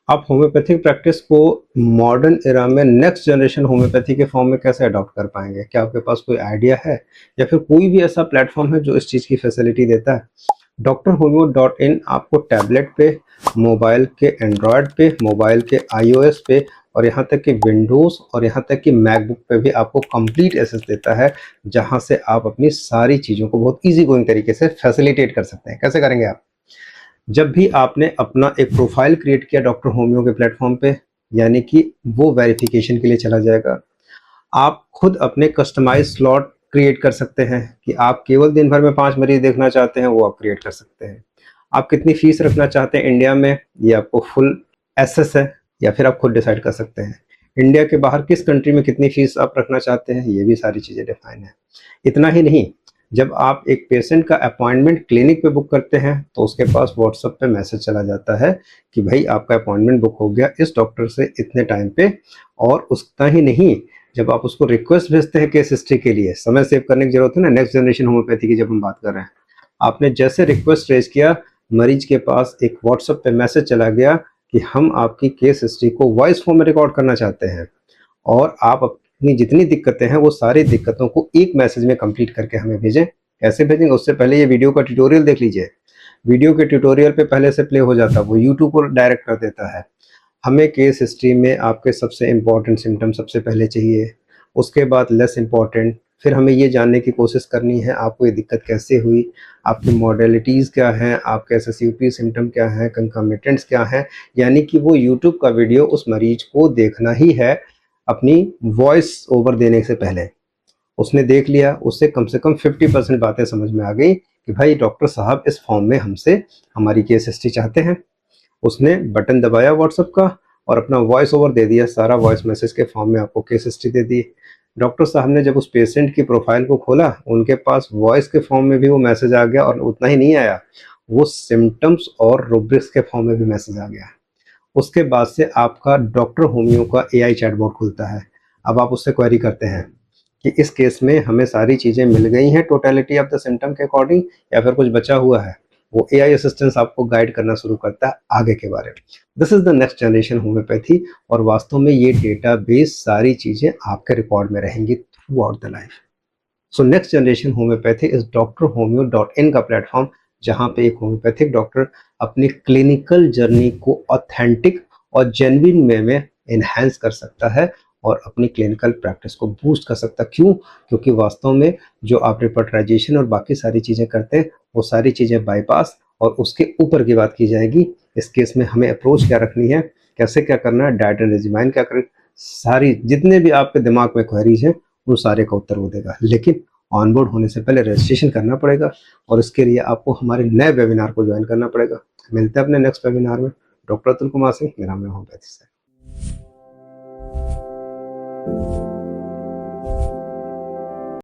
आप homeopathic practice को modern era में नेक्स्ट जनरेशन होम्योपैथी के फॉर्म में कैसे अडॉप्ट कर पाएंगे? क्या आपके पास कोई आइडिया है या फिर कोई भी ऐसा प्लेटफॉर्म है जो इस चीज़ की फैसिलिटी देता है? डॉक्टर होम्यो डॉट इन आपको टैबलेट पे, मोबाइल के एंड्रॉयड पे, मोबाइल के आईओएस पे और यहाँ तक कि विंडोज़ और यहाँ तक कि मैकबुक पे भी आपको कंप्लीट एक्सेस देता है, जहाँ से आप अपनी सारी चीज़ों को बहुत ईज़ी गोइंग तरीके से फैसिलिटेट कर सकते हैं। कैसे करेंगे आप? जब भी आपने अपना एक प्रोफाइल क्रिएट किया डॉक्टर होम्यो के प्लेटफॉर्म पे, यानी कि वो वेरिफिकेशन के लिए चला जाएगा। आप खुद अपने कस्टमाइज स्लॉट क्रिएट कर सकते हैं कि आप केवल दिन भर में 5 मरीज देखना चाहते हैं, वो आप क्रिएट कर सकते हैं। आप कितनी फीस रखना चाहते हैं इंडिया में, ये आपको फुल एसेस है या फिर आप खुद डिसाइड कर सकते हैं। इंडिया के बाहर किस कंट्री में कितनी फीस आप रखना चाहते हैं, ये भी सारी चीज़ें डिफाइन है। इतना ही नहीं, जब आप एक पेशेंट का अपॉइंटमेंट क्लिनिक पे बुक करते हैं तो उसके पास व्हाट्सएप पे मैसेज चला जाता है कि भाई आपका अपॉइंटमेंट बुक हो गया इस डॉक्टर से इतने टाइम पे। और उतना ही नहीं, जब आप उसको रिक्वेस्ट भेजते हैं केस हिस्ट्री के लिए, समय सेव करने की जरूरत है ना, नेक्स्ट जनरेशन होम्योपैथी की जब हम बात कर रहे हैं, आपने जैसे रिक्वेस्ट रेज किया, मरीज के पास एक व्हाट्सएप पे मैसेज चला गया कि हम आपकी केस हिस्ट्री को वॉइस फॉर्म में रिकॉर्ड करना चाहते हैं और आप अपनी जितनी दिक्कतें हैं वो सारी दिक्कतों को एक मैसेज में कंप्लीट करके हमें भेजें। कैसे भेजेंगे? उससे पहले ये वीडियो का ट्यूटोरियल देख लीजिए। वीडियो के ट्यूटोरियल पे पहले से प्ले हो जाता है, वो यूट्यूब पर डायरेक्ट कर देता है। हमें केस हिस्ट्री में आपके सबसे इम्पोर्टेंट सिम्टम सबसे पहले चाहिए, उसके बाद लेस इम्पॉर्टेंट, फिर हमें ये जानने की कोशिश करनी है आपको ये दिक्कत कैसे हुई, आपकी मॉडलिटीज़ क्या हैं, आपके एसएसयूपी सिम्टम क्या हैं, कंकमिटेंट्स क्या हैं। यानी कि वो यूट्यूब का वीडियो उस मरीज को देखना ही है अपनी वॉइस ओवर देने से पहले। उसने देख लिया, उससे कम से कम 50% बातें समझ में आ गई कि भाई डॉक्टर साहब इस फॉर्म में हमसे हमारी केस हिस्ट्री चाहते हैं। उसने बटन दबाया व्हाट्सएप का और अपना वॉइस ओवर दे दिया, सारा वॉइस मैसेज के फॉर्म में आपको केस हिस्ट्री दे दी। डॉक्टर साहब ने जब उस पेशेंट की प्रोफाइल को खोला, उनके पास वॉइस के फॉर्म में भी वो मैसेज आ गया और उतना ही नहीं आया, वो सिम्टम्स और रूब्रिक्स के फॉर्म में भी मैसेज आ गया। उसके बाद से आपका डॉक्टर होम्यो का एआई चैटबॉट खुलता है। अब आप उससे क्वेरी करते हैं कि इस केस में हमें सारी चीज़ें मिल गई हैं टोटलिटी ऑफ द सिम्टम के अकॉर्डिंग या फिर कुछ बचा हुआ है। वो एआई असिस्टेंस आपको गाइड करना शुरू करता है आगे के बारे में। This is the next generation homeopathy और वास्तव में ये डेटाबेस सारी चीज़ें आपके रिकॉर्ड में रहेंगी through out the life. So next generation homeopathy is doctor homeo dot in का प्लेटफॉर्म, जहाँ पे एक होम्योपैथिक डॉक्टर अपनी क्लिनिकल जर्नी को ऑथेंटिक और जेन्युइन वे में एनहांस कर सकता है और अपनी क्लिनिकल प्रैक्टिस को बूस्ट कर सकता है। क्यों? क्योंकि वास्तव में जो आप रिपोर्टराइजेशन और बाकी सारी चीज़ें करते हैं वो सारी चीज़ें बाईपास और उसके ऊपर की बात की जाएगी। इस केस में हमें अप्रोच क्या रखनी है, कैसे क्या करना है, डाइट एंड रेजिमेंट क्या करें, सारी जितने भी आपके दिमाग में क्वेरीज हैं उन सारे का उत्तर वो देगा। लेकिन ऑनबोर्ड होने से पहले रजिस्ट्रेशन करना पड़ेगा और इसके लिए आपको हमारे नए वेबिनार को ज्वाइन करना पड़ेगा। मिलते हैं अपने नेक्स्ट वेबिनार में। डॉक्टर अतुल कुमार सिंह, मेरा नाम है होम्योपैथी से।